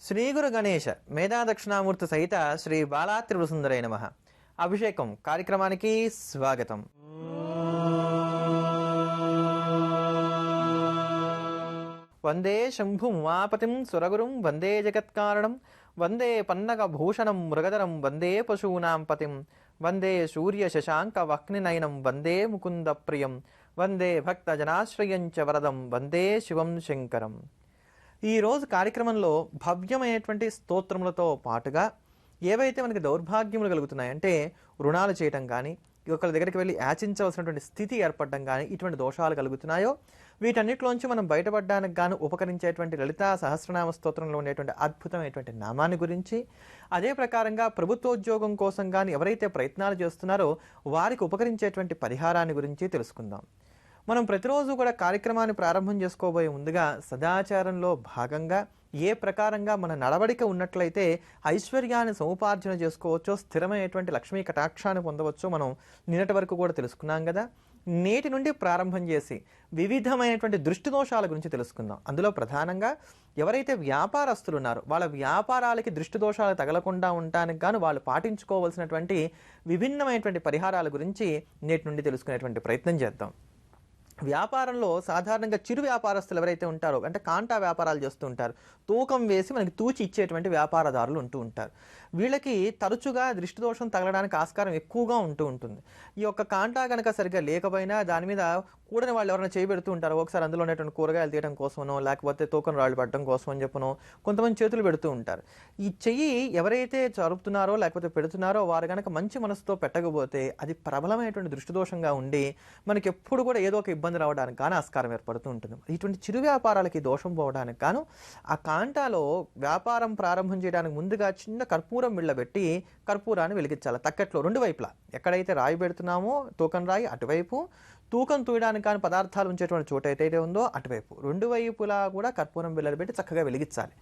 శ్రీ గురు గణేశ మేధా దక్షిణామూర్తి సహిత శ్రీ బాలా త్రిపుర సుందరై నమః. అభిషేకం కార్యక్రమానికి స్వాగతం. వందే శంభు ఉమాపతిం సురగురుం వందే జగత్కారణం వందే పన్నగ భూషణం మృగధరం వందే పశూనాం పతిం వందే సూర్య శశాంక వహ్నినయనం వందే ముకుంద ప్రియం వందే భక్త జనాశ్రయం చ వరదం వందే శివం శంకరం. ఈరోజు కార్యక్రమంలో భవ్యమైనటువంటి స్తోత్రములతో పాటుగా ఏవైతే మనకి దౌర్భాగ్యములు కలుగుతున్నాయంటే రుణాలు చేయటం కానీ, ఒకరి దగ్గరికి వెళ్ళి యాచించవలసినటువంటి స్థితి ఏర్పడడం కానీ, ఇటువంటి దోషాలు కలుగుతున్నాయో వీటన్నిటిలోంచి మనం బయటపడడానికి గాను ఉపకరించేటువంటి లలితా సహస్రనామ స్తోత్రంలో ఉండేటువంటి అద్భుతమైనటువంటి నామాన్ని గురించి, అదే ప్రకారంగా ప్రభుత్వోద్యోగం కోసం కానీ ఎవరైతే ప్రయత్నాలు చేస్తున్నారో వారికి ఉపకరించేటువంటి పరిహారాన్ని గురించి తెలుసుకుందాం. మనం ప్రతిరోజు కూడా కార్యక్రమాన్ని ప్రారంభం చేసుకోబోయే ముందుగా సదాచారంలో భాగంగా ఏ ప్రకారంగా మన నడవడిక ఉన్నట్లయితే ఐశ్వర్యాన్ని సముపార్జన చేసుకోవచ్చో, స్థిరమైనటువంటి లక్ష్మీ కటాక్షాన్ని పొందవచ్చో మనం నిన్నటి వరకు కూడా తెలుసుకున్నాం కదా. నేటి నుండి ప్రారంభం చేసి వివిధమైనటువంటి దృష్టి దోషాల గురించి తెలుసుకుందాం. అందులో ప్రధానంగా ఎవరైతే వ్యాపారస్తులు ఉన్నారో వాళ్ళ వ్యాపారాలకి దృష్టి దోషాలు తగలకుండా ఉండటానికి గాను వాళ్ళు పాటించుకోవాల్సినటువంటి విభిన్నమైనటువంటి పరిహారాల గురించి నేటి నుండి తెలుసుకునేటువంటి ప్రయత్నం చేద్దాం. వ్యాపారంలో సాధారణంగా చిరు వ్యాపారస్తులు ఎవరైతే ఉంటారో, అంటే కాంటా వ్యాపారాలు చేస్తూ ఉంటారు, తూకం వేసి మనకి తూచి ఇచ్చేటువంటి వ్యాపారదారులు ఉంటూ ఉంటారు. వీళ్ళకి తరచుగా దృష్టి దోషం తగలడానికి ఆస్కారం ఎక్కువగా ఉంటూ ఉంటుంది. ఈ యొక్క కాంటా కనుక సరిగ్గా లేకపోయినా దాని మీద కూడని వాళ్ళు ఎవరైనా చేయబెడుతూ ఉంటారు. ఒకసారి అందులో ఉన్నటువంటి కూరగాయలు తీయడం కోసమనో, లేకపోతే తూకం రాళ్ళు పట్టడం కోసం అని చెప్పనో కొంతమంది చేతులు పెడుతూ ఉంటారు. ఈ చెయ్యి ఎవరైతే జరుపుతున్నారో లేకపోతే పెడుతున్నారో వారు కనుక మంచి మనసుతో పెట్టకపోతే అది ప్రబలమైనటువంటి దృష్టి దోషంగా ఉండి మనకి ఎప్పుడు కూడా ఏదో ఒక ఇబ్బంది రావడానికి కానీ ఆస్కారం ఏర్పడుతూ ఉంటుంది. ఇటువంటి చిరు వ్యాపారాలకి దోషం పోవడానికి గాను ఆ కాంటాలో వ్యాపారం ప్రారంభం చేయడానికి ముందుగా చిన్న కర్పూరం బిళ్ళబెట్టి కర్పూరాన్ని వెలిగించాలి. తక్కట్లో రెండు వైపులా, ఎక్కడైతే రాయి పెడుతున్నామో తూకం రాయి అటువైపు, తూకం తూయడానికి కానీ పదార్థాలు ఉంచేటువంటి చోట ఏదైతే ఉందో అటువైపు, రెండు వైపులా కూడా కర్పూరం బిళ్ళలు పెట్టి చక్కగా వెలిగించాలి.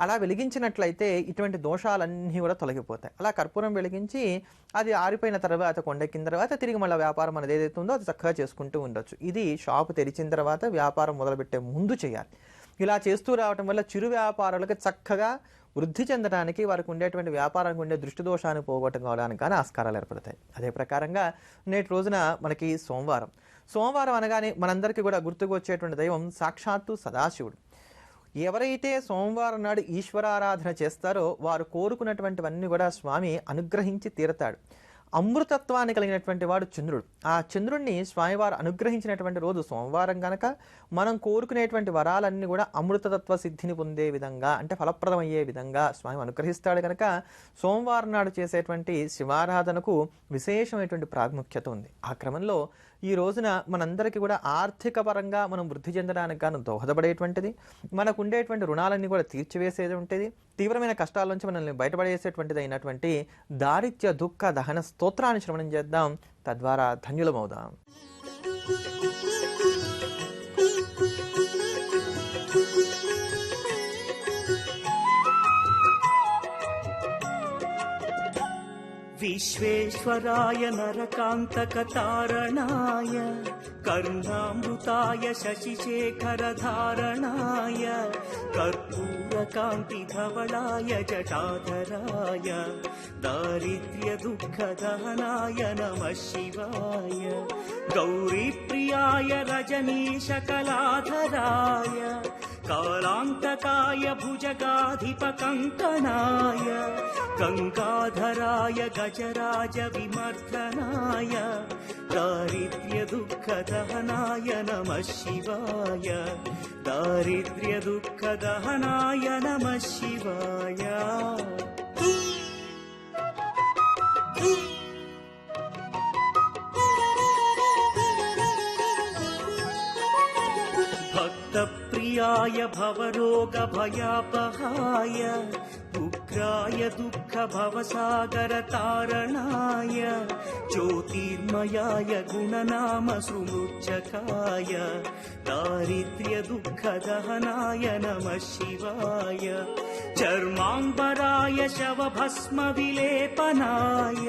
అలా వెలిగించినట్లయితే ఇటువంటి దోషాలన్నీ కూడా తొలగిపోతాయి. అలా కర్పూరం వెలిగించి అది ఆరిపోయిన తర్వాత, కొండెక్కిన తర్వాత తిరిగి మళ్ళీ వ్యాపారం అనేది ఏదైతే ఉందో అది చక్కగా చేసుకుంటూ ఉండొచ్చు. ఇది షాపు తెరిచిన తర్వాత వ్యాపారం మొదలుపెట్టే ముందు చేయాలి. ఇలా చేస్తూ రావటం వల్ల చిరు వ్యాపారులకు చక్కగా వృద్ధి చెందడానికి, వారికి ఉండేటువంటి వ్యాపారానికి ఉండే దృష్టి దోషాన్ని పోగొట్టుకోవడానికి కానీ ఆస్కారాలు ఏర్పడతాయి. అదే ప్రకారంగా నేటి రోజున మనకి సోమవారం అనగానే మనందరికీ కూడా గుర్తుకు వచ్చేటువంటి దైవం సాక్షాత్తు సదాశివుడు. ఎవరైతే సోమవారం నాడు ఈశ్వరారాధన చేస్తారో వారు కోరుకున్నటువంటివన్నీ కూడా స్వామి అనుగ్రహించి తీరతాడు. అమృతత్వాన్ని కలిగినటువంటి వాడు చంద్రుడు. ఆ చంద్రుడిని స్వామివారు అనుగ్రహించినటువంటి రోజు సోమవారం కనుక మనం కోరుకునేటువంటి వరాలన్నీ కూడా అమృతతత్వ సిద్ధిని పొందే విధంగా, అంటే ఫలప్రదమయ్యే విధంగా స్వామి అనుగ్రహిస్తాడు. కనుక సోమవారం నాడు చేసేటువంటి శివారాధనకు విశేషమైనటువంటి ప్రాముఖ్యత ఉంది. ఆ క్రమంలో ఈ రోజున మనందరికీ కూడా ఆర్థిక పరంగా మనం వృద్ధి చెందడానికి గాను దోహదపడేటువంటిది, మనకు ఉండేటువంటి రుణాలన్నీ కూడా తీర్చివేసేది ఉంటుంది, తీవ్రమైన కష్టాల నుంచి మనల్ని బయటపడేసేటువంటిది అయినటువంటి దారిద్ర్య దుఃఖ దహన స్తోత్రాన్ని శ్రవణం చేద్దాం. తద్వారా ధన్యులమవుదాం. विश्वेश्वराय नरकान्तकतारणाय करुणामृताय शशिशेखरधारणाय कर्पूरकान्तिधवलाय जटाधराय दारिद्र्यदुःखदहनाय नमः शिवाय गौरीप्रियाय रजनीशकलाधराय कालान्तकाय भुजगाधिपकङ्कणाय गङ्गाधराय गजराज विमर्दनाय दारिद्र्यदुःखदहनाय नमः शिवाय दारिद्र्यदुःखदहनाय नमः शिवाय. भक्तप्रियाय भवरोगभयापहाय उग्राय दुःखभवसागरतारणाय ज्योतिर्मयाय गुणनामसुमुच्चकाय दारिद्र्यदुःखदहनाय नमः शिवाय चर्माम्बराय शवभस्मविलेपनाय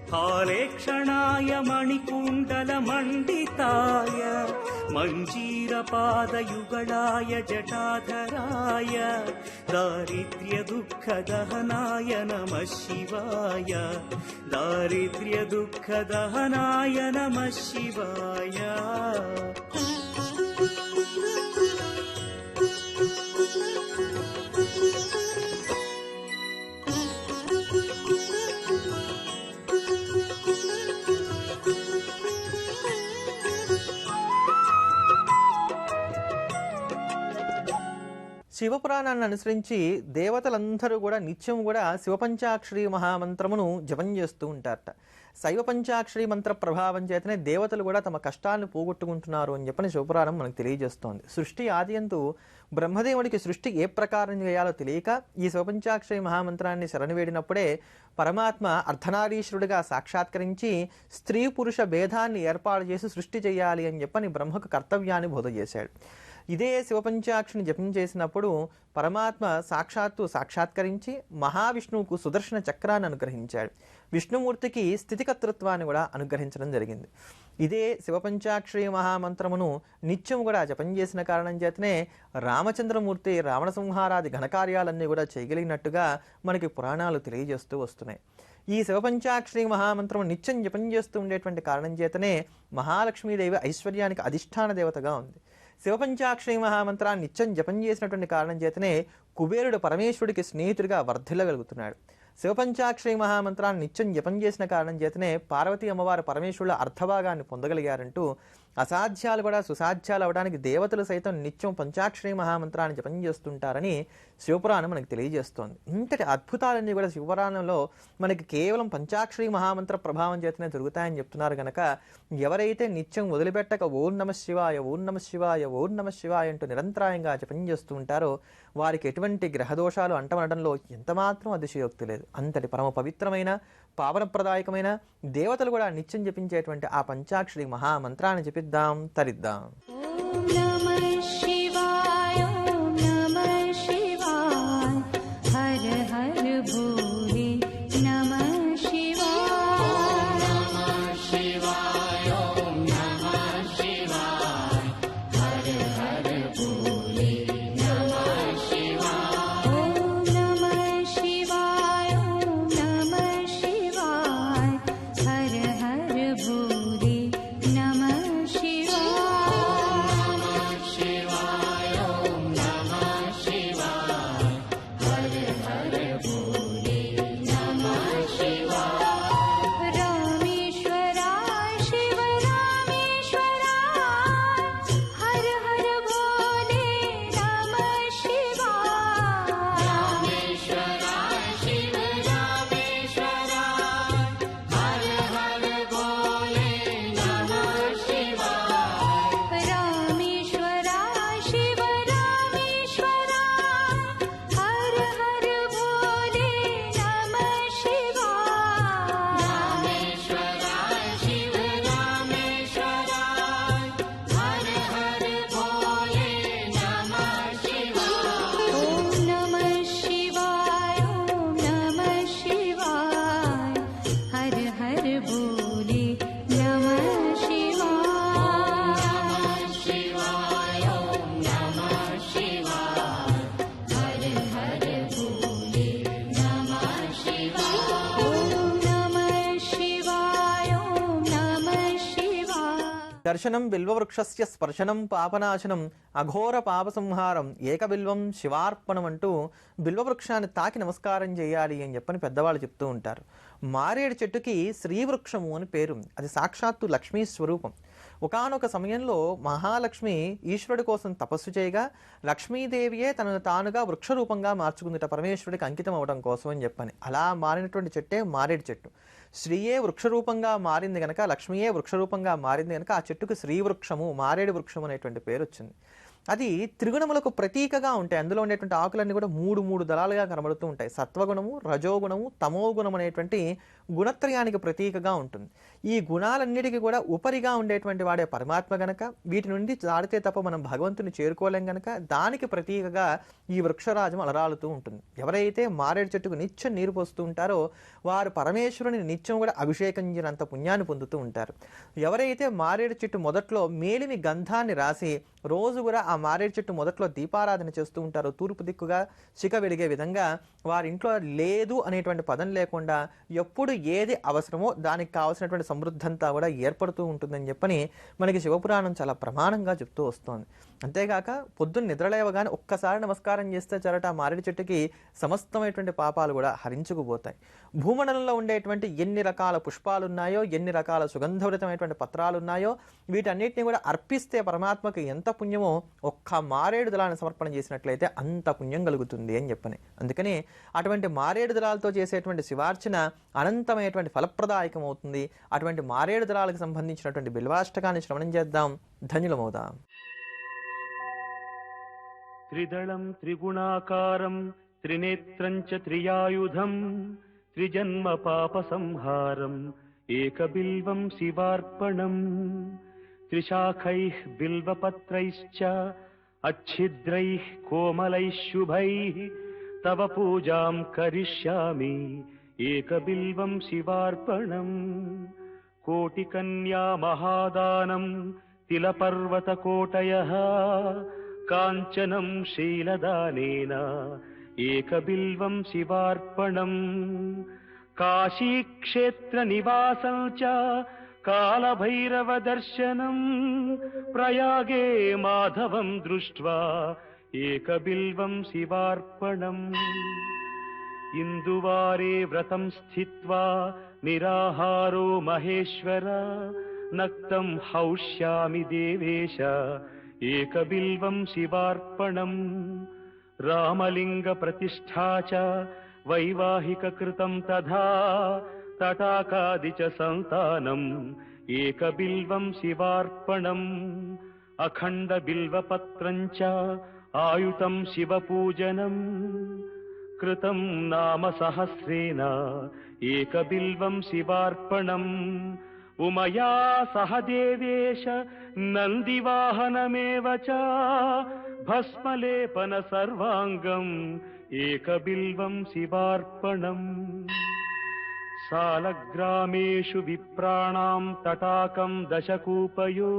फालेक्षणाय मणिकुण्डलमण्डिताय मञ्जीरपादयुगलाय जटाधराय दारिद्र्यदुःखदहनाय नमः शिवाय दारिद्र्यदुःखदहनाय नमः शिवाय శివపురాణాన్ని అనుసరించి దేవతలందరూ కూడా నిత్యం కూడా శివపంచాక్షరి మహామంత్రమును జపం చేస్తూ ఉంటారట. శైవ పంచాక్షరి మంత్ర ప్రభావం చేతనే దేవతలు కూడా తమ కష్టాలను పోగొట్టుకుంటున్నారు అని చెప్పని శివపురాణం మనకు తెలియజేస్తోంది. సృష్టి ఆదియంతు బ్రహ్మదేవుడికి సృష్టి ఏ ప్రకారం చేయాలో తెలియక ఈ శివపంచాక్షరి మహామంత్రాన్ని శరణవేడినప్పుడే పరమాత్మ అర్ధనారీశ్వరుడిగా సాక్షాత్కరించి స్త్రీ పురుష భేదాన్ని ఏర్పాటు చేసి సృష్టి చేయాలి అని చెప్పని బ్రహ్మకు కర్తవ్యాన్ని బోధ చేశాడు. ఇదే శివపంచాక్షిని జపం చేసినప్పుడు పరమాత్మ సాక్షాత్కరించి మహావిష్ణువుకు సుదర్శన చక్రాన్ని అనుగ్రహించాడు. విష్ణుమూర్తికి స్థితికర్తృత్వాన్ని కూడా అనుగ్రహించడం జరిగింది. ఇదే శివపంచాక్షరి మహామంత్రమును నిత్యం కూడా జపం చేసిన కారణం చేతనే రామచంద్రమూర్తి రావణ సంహారాది ఘనకార్యాలన్నీ కూడా చేయగలిగినట్టుగా మనకి పురాణాలు తెలియజేస్తూ వస్తున్నాయి. ఈ శివపంచాక్షరి మహామంత్రము నిత్యం జపం చేస్తూ ఉండేటువంటి కారణం చేతనే మహాలక్ష్మీదేవి ఐశ్వర్యానికి అధిష్టాన దేవతగా ఉంది. శివపంచాక్షరి మహామంత్రాన్ని నిత్యం జపం చేసినటువంటి కారణం చేతనే కుబేరుడు పరమేశ్వరుడికి స్నేహితుడిగా వర్ధిల్లగలుగుతున్నాడు. శివపంచాక్షరి మహామంత్రాన్ని నిత్యం జపం చేసిన కారణం చేతనే పార్వతీ అమ్మవారు పరమేశ్వరుల అర్ధభాగాన్ని పొందగలిగారంటూ అసాధ్యాలు కూడా సుసాధ్యాలు అవడానికి దేవతలు సైతం నిత్యం పంచాక్షరి మహామంత్రాన్ని జపం చేస్తుంటారని శివపురాణం మనకు తెలియజేస్తోంది. ఇంతటి అద్భుతాలన్నీ కూడా శివపురాణంలో మనకి కేవలం పంచాక్షరి మహామంత్ర ప్రభావం చేతనే జరుగుతాయని చెప్తున్నారు కనుక ఎవరైతే నిత్యం వదిలిపెట్టక ఓం నమః శివాయ ఓం నమః శివాయ ఓం నమః శివాయ అంటూ నిరంతరాయంగా జపం చేస్తూ ఉంటారో వారికి ఎటువంటి గ్రహదోషాలు అంటమనడంలో ఎంతమాత్రం అతిశయోక్తి లేదు. అంతటి పరమ పవిత్రమైన పావనప్రదాయకమైన దేవతలు కూడా నిత్యం జపించేటువంటి ఆ పంచాక్షరి మహామంత్రాన్ని జపిద్దాం, తరిద్దాం. దర్శనం బిల్వవృక్షస్య స్పర్శనం పాపనాశనం అఘోర పాప సంహారం ఏకబిల్వం శివార్పణం అంటూ బిల్వవృక్షాన్ని తాకి నమస్కారం చేయాలి అని చెప్పని పెద్దవాళ్ళు చెప్తూ ఉంటారు. మారేడు చెట్టుకి శ్రీవృక్షము అని పేరు. అది సాక్షాత్తు లక్ష్మీ స్వరూపం. ఒకానొక సమయంలో మహాలక్ష్మి ఈశ్వరుడి కోసం తపస్సు చేయగా లక్ష్మీదేవియే తనను తానుగా వృక్షరూపంగా మార్చుకుందిట పరమేశ్వరుడికి అంకితం అవడం కోసం అని చెప్పని. అలా మారినటువంటి చెట్టే మారేడు చెట్టు. శ్రీయే వృక్షరూపంగా మారింది కనుక, లక్ష్మీయే వృక్షరూపంగా మారింది కనుక ఆ చెట్టుకు శ్రీవృక్షము మారేడు వృక్షం అనేటువంటి పేరు వచ్చింది. అది త్రిగుణములకు ప్రతీకగా ఉంటాయి. అందులో ఉండేటువంటి ఆకులన్నీ కూడా మూడు దళాలుగా కనబడుతూ ఉంటాయి. సత్వగుణము, రజోగుణము, తమోగుణం అనేటువంటి గుణత్రయానికి ప్రతీకగా ఉంటుంది. ఈ గుణాలన్నిటికీ కూడా ఉపరిగా ఉండేటువంటి వాడే పరమాత్మ గనక, వీటి నుండి దాడితే తప్ప మనం భగవంతుని చేరుకోలేం గనక దానికి ప్రతీకగా ఈ వృక్షరాజం అలరాలుతూ ఉంటుంది. ఎవరైతే మారేడు చెట్టుకు నిత్యం నీరు పోస్తూ ఉంటారో వారు పరమేశ్వరుని నిత్యం కూడా అభిషేకించినంత పుణ్యాన్ని పొందుతూ ఉంటారు. ఎవరైతే మారేడు చెట్టు మొదట్లో మేలిమి గంధాన్ని రాసి రోజు కూడా ఆ మారేడు చెట్టు మొదట్లో దీపారాధన చేస్తూ ఉంటారో, తూర్పు దిక్కుగా శిఖ వెలిగే విధంగా వారింట్లో లేదు అనేటువంటి పదం లేకుండా ఎప్పుడు ఏది అవసరమో దానికి కావాల్సినటువంటి సమృద్ధి అంతా కూడా ఏర్పడుతూ ఉంటుందని చెప్పని మనకి శివపురాణం చాలా ప్రమాణంగా చెప్తూ వస్తోంది. అంతేగాక పొద్దున్న నిద్రలేవగానే ఒక్కసారి నమస్కారం చేస్తే చరట ఆ మారేడు చెట్టుకి సమస్తమైనటువంటి పాపాలు కూడా హరించుకుపోతాయి. భూమండలంలో ఉండేటువంటి ఎన్ని రకాల పుష్పాలు ఉన్నాయో, ఎన్ని రకాల సుగంధభరితమైనటువంటి పత్రాలు ఉన్నాయో వీటన్నిటిని కూడా అర్పిస్తే పరమాత్మకి ఎంత పుణ్యమో ఒక్క మారేడు దళాన్ని సమర్పణ చేసినట్లయితే అంత పుణ్యం కలుగుతుంది అని చెప్పని. అందుకని అటువంటి మారేడు దళాలతో చేసేటువంటి శివార్చన అనంతమైనటువంటి ఫలప్రదాయకం అవుతుంది. అటువంటి మారేడు దళాలకు సంబంధించినటువంటి బిల్వాష్టకాన్ని శ్రవణం చేద్దాం, ధన్యులమవుదాం. త్రిదళం త్రిగుణాకారం త్రినేత్రం చ త్రియాయుధం త్రిజన్మ పాప సంహారం ఏకబిల్వం శివార్పణం త్రిశాఖైః బిల్వపత్రైశ్చ అచ్ఛిద్రైః కోమలైః శుభైః తవ పూజాం కరిష్యామి ఏకబిల్వం శివార్పణం కోటికన్యా మహాదానం తిలపర్వతకోటయః కాంచనం శీలదానేన ఏకబిల్వం శివార్పణం కాశీక్షేత్ర నివాసం చ కాలభైరవ దర్శనం ప్రయాగే మాధవం దృష్ట్వా ఏకబిల్వం శివార్పణం ఇందువారే వ్రతం స్థిత్వా నిరాహారో మహేశ్వర నక్తం హౌష్యామి దేవేశ ఏకబిల్వం శివార్పణం రామలింగ ప్రతిష్ఠా చ వైవాహిక కృతం తథా తటాకాది చ సంతానం ఏకబిల్వం శివార్పణం అఖండ బిల్వపత్రం చ ఆయుతం శివపూజనం కృతం నామ సహస్రేణ ఏకబిల్వం శివార్పణం ఉమయా సహ దేవేశ నందివాహనమేవ చ భస్మలేపన సర్వాంగం ఏకబిల్వం శివార్పణం సాలగ్రామేషు విప్రాణాం తటాకం దశకూపయో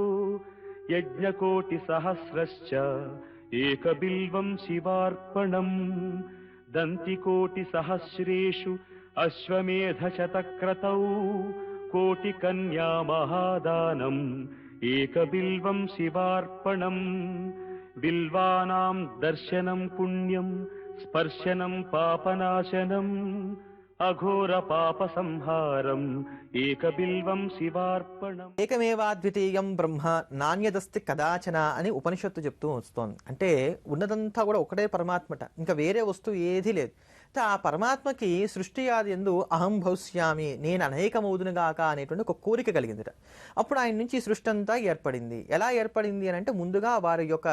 యజ్ఞకోటి సహస్రశ్చ ఏకబిల్వం శివార్పణం దంతికోటి సహస్రేషు అశ్వమేధ శతక్రతౌ కోటి కన్యా మహాదానం ఏకబిల్వం శివార్పణం బిల్వానాం దర్శనం పుణ్యం స్పర్శనం పాపనాశనం అఘోర పాప సంహారం ఏకబిల్వం శివార్పణం. ఏకమేవాద్వితీయం బ్రహ్మ నాణ్యదస్తి కదాచన అని ఉపనిషత్తు చెప్తూ వస్తోంది. అంటే ఉన్నదంతా కూడా ఒకటే పరమాత్మట, ఇంకా వేరే వస్తువు ఏదీ లేదు. ఆ పరమాత్మకి సృష్టి ఆది యందు అహం భవిష్యామి, నేను అనేకమవుదునుగాక అనేటువంటి ఒక కోరిక కలిగిందిట. అప్పుడు ఆయన నుంచి సృష్టి అంతా ఏర్పడింది. ఎలా ఏర్పడింది అని అంటే ముందుగా వారి యొక్క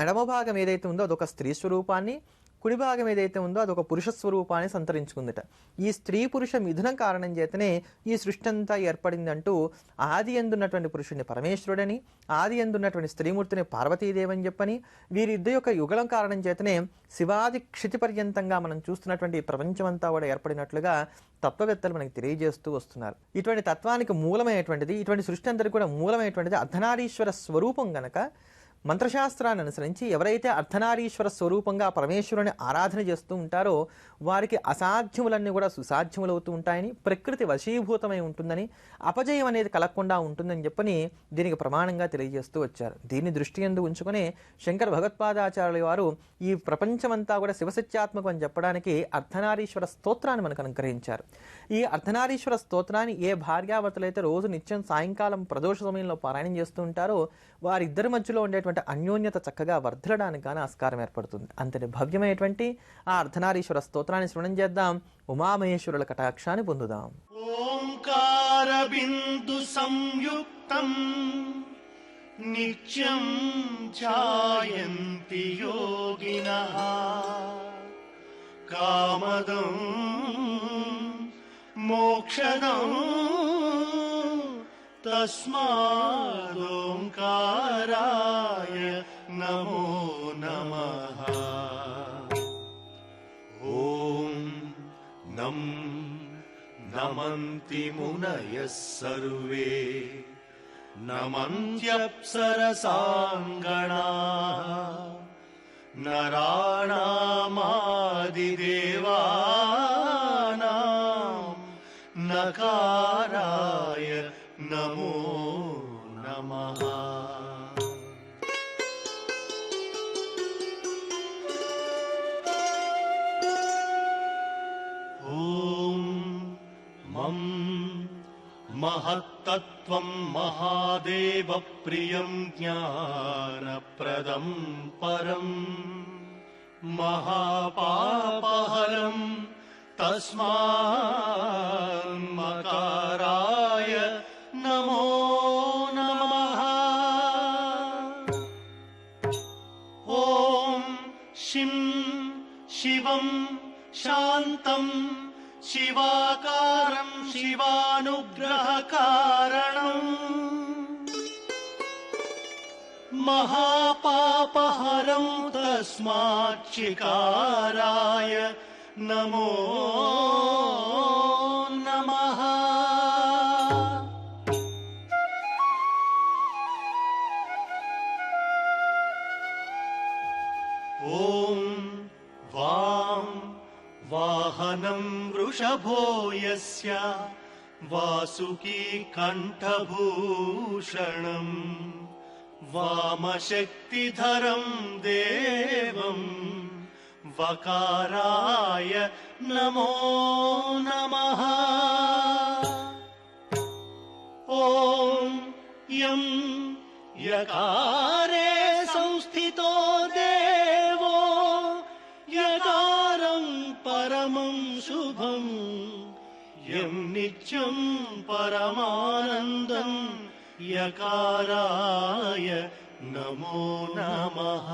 ఎడమ భాగం ఏదైతే ఉందో అదొక స్త్రీ స్వరూపాన్ని, కుడి భాగం ఏదైతే ఉందో అదొక పురుష స్వరూపాన్ని సంతరించుకుందిట. ఈ స్త్రీ పురుష మిథునం కారణం చేతనే ఈ సృష్టి అంతా ఏర్పడింది అంటూ ఆది ఎందున్నటువంటి పురుషుడిని పరమేశ్వరుడని, ఆది ఎందున్నటువంటి స్త్రీమూర్తిని పార్వతీదేవని చెప్పని, వీరిద్దరి యొక్క యుగళం కారణం చేతనే శివాది క్షితి పర్యంతంగా మనం చూస్తున్నటువంటి ప్రపంచమంతా కూడా ఏర్పడినట్లుగా తత్వవేత్తలు మనకి తెలియజేస్తూ వస్తున్నారు. ఇటువంటి తత్వానికి మూలమైనటువంటిది, ఇటువంటి సృష్టి అంతటి కూడా మూలమైనటువంటిది అర్ధనారీశ్వర స్వరూపం గనక మంత్రశాస్త్రాన్ని అనుసరించి ఎవరైతే అర్ధనారీశ్వర స్వరూపంగా పరమేశ్వరుని ఆరాధన చేస్తూ ఉంటారో వారికి అసాధ్యములన్నీ కూడా సుసాధ్యములవుతూ ఉంటాయని, ప్రకృతి వశీభూతమై ఉంటుందని, అపజయం అనేది కలగకుండా ఉంటుందని చెప్పని దీనికి ప్రమాణంగా తెలియజేస్తూ వచ్చారు. దీన్ని దృష్టి యందు ఉంచుకొని శంకర భగవత్పాదాచార్యుల వారు ఈ ప్రపంచమంతా కూడా శివసత్యాత్మకం అని చెప్పడానికి అర్ధనారీశ్వర స్తోత్రాన్ని మనకు అనుగ్రహించారు. ఈ అర్ధనారీశ్వర స్తోత్రాన్ని ఏ భార్యాభర్తలైతే రోజు నిత్యం సాయంకాలం ప్రదోష సమయంలో పారాయణం చేస్తూ ఉంటారో వారిద్దరి మధ్యలో ఉండేటువంటి అన్యోన్యత చక్కగా వర్ధలడానికి కానీ ఆస్కారం ఏర్పడుతుంది. అంతటి భవ్యమైనటువంటి ఆ అర్ధనారీశ్వర స్తోత్రాన్ని శ్రవణం చేద్దాం, ఉమామహేశ్వరుల కటాక్షాన్ని పొందుదాం. ఓంకార బిందు సంయుక్తం నిత్యం ధ్యాయంతి యోగినః కామదం మోక్షదం తస్మాదోంకారాయ నమో నమః. ఓం నం నమంతి మునయః సర్వే నమంత్యప్సరసాంగణాః నరాణామాదిదేవానాం నకారాయ నమో నమః. ఓం మం మహత్తత్వం మహాదేవ ప్రియం జ్ఞానప్రదం పరం మహాపాపహరం తస్మాన్మకారాయ నమో నమః. ఓం శిం శివం శాంతం శివాకారం శివానుగ్రహకారణం మహాపాపహరం తస్మాచ్చికారాయ నమో నమః. ఓం వాం వాహనం వృషభో యస్య వాసుకీ కంఠభూషణం వామశక్తిధరం దేవం వకారాయ నమో నమః. ఓం యం యకారే సంస్థితో దేవో యకారం పరమం శుభం యం నిత్యం పరమానందం యకారాయ నమో నమః.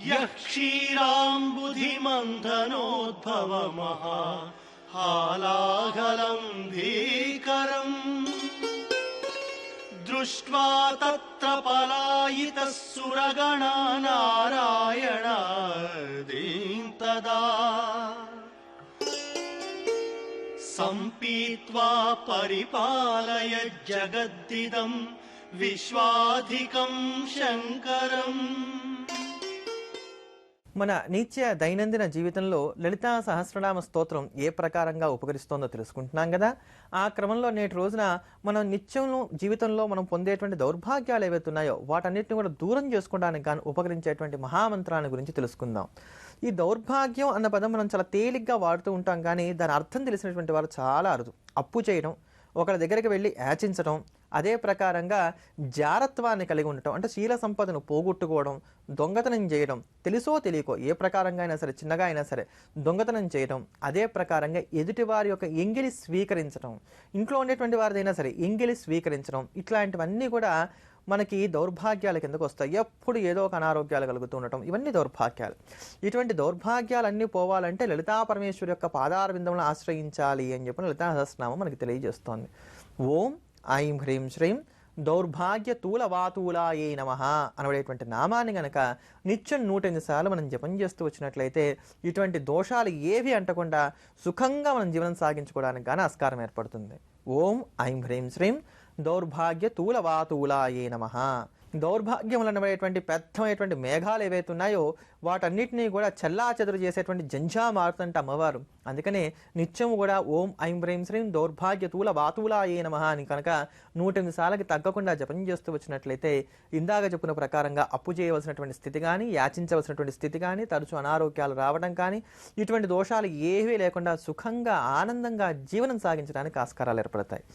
యః క్షీరాంబుధిమంథనోద్భవమః హాలాహలం భీకరం దృష్ట్వా తత్ర పలాయితః సురగణా నారాయణాదీన్ తదా సంపీత్వా పరిపాలయ జగద్దిదం విశ్వాధికం శంకరం. మన నిత్య దైనందిన జీవితంలో లలితా సహస్రనామ స్తోత్రం ఏ ప్రకారంగా ఉపకరిస్తోందో తెలుసుకుంటున్నాం కదా. ఆ క్రమంలో నేటి రోజున మనం నిత్యం జీవితంలో మనం పొందేటువంటి దౌర్భాగ్యాలు ఏవైతున్నాయో వాటన్నిటిని కూడా దూరం చేసుకోవడానికి గాను ఉపకరించేటువంటి మహామంత్రాన్ని గురించి తెలుసుకుందాం. ఈ దౌర్భాగ్యం అన్న పదం మనం చాలా తేలిగ్గా వాడుతూ ఉంటాం, కానీ దాని అర్థం తెలిసినటువంటి వారు చాలా అరుదు. అప్పు చేయడం, ఒకరి దగ్గరికి వెళ్ళి యాచించడం, అదే ప్రకారంగా జారత్వాన్ని కలిగి ఉండటం, అంటే శీల సంపదను పోగొట్టుకోవడం, దొంగతనం చేయడం, తెలుసో తెలియకో ఏ ప్రకారంగా అయినా సరే, చిన్నగా అయినా సరే దొంగతనం చేయడం, అదే ప్రకారంగా ఎదుటివారి యొక్క ఎంగిలి స్వీకరించడం, ఇంట్లో ఉండేటువంటి వారిదైనా సరే ఎంగిలి స్వీకరించడం, ఇట్లాంటివన్నీ కూడా మనకి దౌర్భాగ్యాల కిందకు వస్తాయి. ఎప్పుడు ఏదో ఒక అనారోగ్యాలు కలుగుతూ ఉండటం, ఇవన్నీ దౌర్భాగ్యాలు. ఇటువంటి దౌర్భాగ్యాలన్నీ పోవాలంటే లలితా పరమేశ్వరి యొక్క పాదార విందములను ఆశ్రయించాలి అని చెప్పిన లలితా సహస్రనామం మనకి తెలియజేస్తోంది. ఓం ఐం హ్రీం శ్రీం దౌర్భాగ్య తూలవాతూలాయే నమః అనబడేటువంటి నామాన్ని గనక నిత్యం 108 సార్లు మనం జపం చేస్తూ వచ్చినట్లయితే ఇటువంటి దోషాలు ఏవి అంటకుండా సుఖంగా మనం జీవనం సాగించుకోవడానికి గాను ఆస్కారం ఏర్పడుతుంది. ఓం ఐం హ్రీం శ్రీం దౌర్భాగ్య తూలవాతూలాయే నమః. దౌర్భాగ్యములు అనబడేటువంటి పెద్దమైనటువంటి మేఘాలు ఏవైతే ఉన్నాయో వాటన్నిటినీ కూడా చెల్లా చెదురు చేసేటువంటి జంఝా మారుతుంటే అమ్మవారు. అందుకనే నిత్యము కూడా ఓం ఐం హ్రీం శ్రీం దౌర్భాగ్య తూలవాతూలాయే నమః అని కనుక 108 సార్లకి తగ్గకుండా జపం చేస్తూ వచ్చినట్లయితే ఇందాక చెప్పిన ప్రకారంగా అప్పు చేయవలసినటువంటి స్థితి కానీ, యాచించవలసినటువంటి స్థితి కానీ, తరచు అనారోగ్యాలు రావడం కానీ, ఇటువంటి దోషాలు ఏవీ లేకుండా సుఖంగా ఆనందంగా జీవనం సాగించడానికి ఆస్కారాలు ఏర్పడతాయి.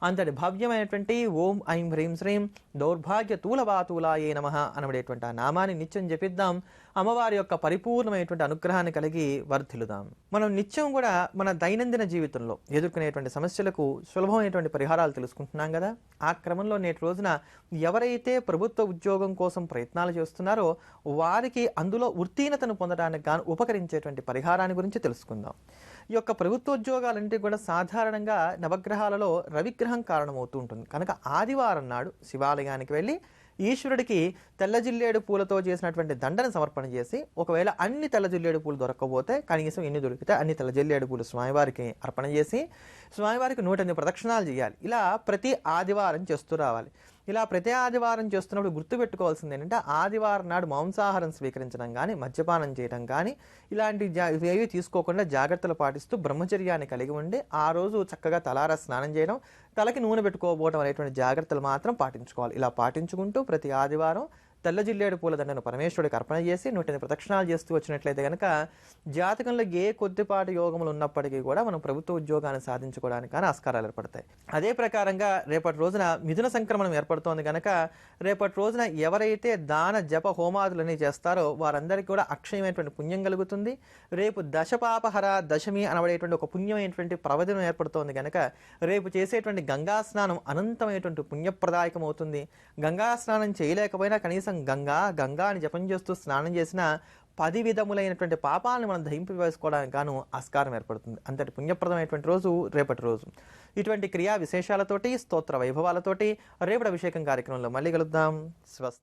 అంతటి భవ్యమైనటువంటి ఓం ఐం హ్రీం శ్రీం దౌర్భాగ్య తూలవాతూలాయే నమః అనబడేటువంటి ఆ నామాన్ని నిత్యం జపిద్దాం. అమ్మవారి యొక్క పరిపూర్ణమైనటువంటి అనుగ్రహాన్ని కలిగి వర్ధిల్లుదాం. మనం నిత్యం కూడా మన దైనందిన జీవితంలో ఎదుర్కొనేటువంటి సమస్యలకు సులభమైనటువంటి పరిహారాలు తెలుసుకుంటున్నాం కదా. ఆ క్రమంలో నేటి రోజున ఎవరైతే ప్రభుత్వ ఉద్యోగం కోసం ప్రయత్నాలు చేస్తున్నారో వారికి అందులో ఉత్తీర్ణతను పొందడానికి గాను ఉపకరించేటువంటి పరిహారాన్ని గురించి తెలుసుకుందాం. ఈ యొక్క ప్రభుత్వోద్యోగాలంటే కూడా సాధారణంగా నవగ్రహాలలో రవిగ్రహం కారణమవుతూ ఉంటుంది కనుక ఆదివారం నాడు శివాలయానికి వెళ్ళి ఈశ్వరుడికి తెల్ల జిల్లేడు పూలతో చేసినటువంటి దండను సమర్పణ చేసి, ఒకవేళ అన్ని తెల్ల జిల్లేడు పూలు దొరకకపోతే కనీసం ఎన్ని దొరికితే అన్ని తెల్ల జిల్లేడు పూలు స్వామివారికి అర్పణ చేసి స్వామివారికి 108 ప్రదక్షిణాలు చేయాలి. ఇలా ప్రతి ఆదివారం చేస్తూ రావాలి. ఇలా ప్రతి ఆదివారం చేస్తున్నప్పుడు గుర్తుపెట్టుకోవాల్సింది ఏంటంటే ఆదివారం నాడు మాంసాహారం స్వీకరించడం కానీ మద్యపానం చేయడం కానీ ఇలాంటి ఏవి తీసుకోకుండా జాగ్రత్తలు పాటిస్తూ బ్రహ్మచర్యాన్ని కలిగి ఉండి ఆ రోజు చక్కగా తలారా స్నానం చేయడం, తలకి నూనె పెట్టుకోకపోవడం అనేటువంటి జాగ్రత్తలు మాత్రం పాటించుకోవాలి. ఇలా పాటించుకుంటూ ప్రతి ఆదివారం తెల్ల జిల్లేడు పూల దండను పరమేశ్వరుడికి అర్పణ చేసి 108 ప్రదక్షిణాలు చేస్తూ వచ్చినట్లయితే కనుక జాతకంలో ఏ కొద్దిపాటి యోగములు ఉన్నప్పటికీ కూడా మనం ప్రభుత్వ ఉద్యోగాన్ని సాధించుకోవడానికి కానీ ఆస్కారాలు ఏర్పడతాయి. అదే ప్రకారంగా రేపటి రోజున మిథున సంక్రమణం ఏర్పడుతోంది కనుక రేపటి రోజున ఎవరైతే దాన జప హోమాదులని చేస్తారో వారందరికీ కూడా అక్షయమైనటువంటి పుణ్యం కలుగుతుంది. రేపు దశపాపహర దశమి అనబడేటువంటి ఒక పుణ్యమైనటువంటి ప్రవచనం ఏర్పడుతోంది కనుక రేపు చేసేటువంటి గంగా స్నానం అనంతమైనటువంటి పుణ్యప్రదాయకం అవుతుంది. గంగా స్నానం చేయలేకపోయినా కనీసం గంగా అని జపం చేస్తూ స్నానం చేసిన 10 విధములైనటువంటి పాపాలను మనం దహింపి వేసుకోవడానికి గాను ఆస్కారం ఏర్పడుతుంది. అంతటి పుణ్యప్రదమైనటువంటి రోజు రేపటి రోజు. ఇటువంటి క్రియా విశేషాలతోటి స్తోత్ర వైభవాలతోటి రేపటి అభిషేకం కార్యక్రమంలో మళ్ళీ కలుద్దాం. స్వస్తి.